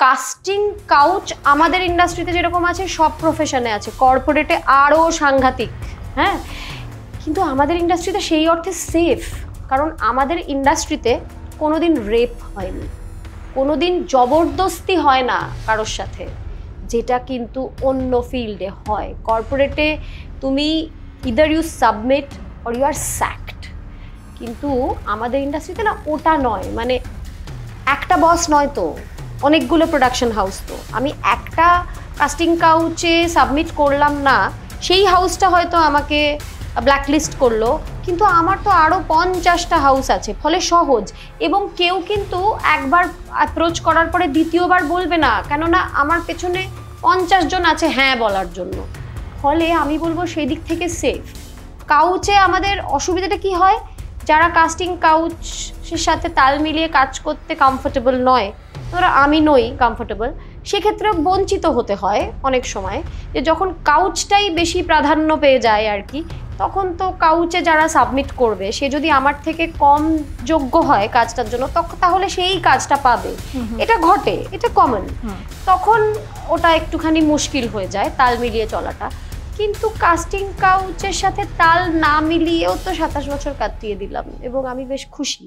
Casting couch আমাদের ইন্ডাস্ট্রিতে যেরকম আছে সব প্রফেশনে আছে, কর্পোরেটে আরও সাংঘাতিক। হ্যাঁ, কিন্তু আমাদের ইন্ডাস্ট্রিতে সেই অর্থে সেফ, কারণ আমাদের ইন্ডাস্ট্রিতে কোনোদিন রেপ হয়নি, কোনোদিন জবরদস্তি হয় না কারোর সাথে, যেটা কিন্তু অন্য ফিল্ডে হয়। কর্পোরেটে তুমি either you submit or you are sacked, কিন্তু আমাদের ইন্ডাস্ট্রিতে না ওটা নয়। মানে একটা বস নয় তো, অনেকগুলো প্রোডাকশন হাউস। তো আমি একটা কাস্টিং কাউচে সাবমিট করলাম না, সেই হাউসটা হয়তো আমাকে ব্ল্যাকলিস্ট করলো, কিন্তু আমার তো আরও 50টা হাউস আছে, ফলে সহজ। এবং কেউ কিন্তু একবার অ্যাপ্রোচ করার পরে দ্বিতীয়বার বলবে না, কেননা আমার পেছনে 50 জন আছে হ্যাঁ বলার জন্য। ফলে আমি বলবো সেই দিক থেকে সেফ। কাউচে আমাদের অসুবিধাটা কি হয়, যারা কাস্টিং কাউচের সাথে তাল মিলিয়ে কাজ করতে কমফোর্টেবল নয়, ধরো আমি নই কমফোর্টেবল, সেক্ষেত্রে বঞ্চিত হতে হয় অনেক সময়। যে যখন কাউচটাই বেশি প্রাধান্য পেয়ে যায় আর কি, তখন তো কাউচে যারা সাবমিট করবে সে যদি আমার থেকে কম যোগ্য হয় কাজটার জন্য, তাহলে সেই কাজটা পাবে। এটা ঘটে, এটা কমন। তখন ওটা একটুখানি মুশকিল হয়ে যায় তাল মিলিয়ে চলাটা। কিন্তু কাস্টিং কাউচের সাথে তাল না মিলিয়েও তো 27 বছর কাটিয়ে দিলাম এবং আমি বেশ খুশি।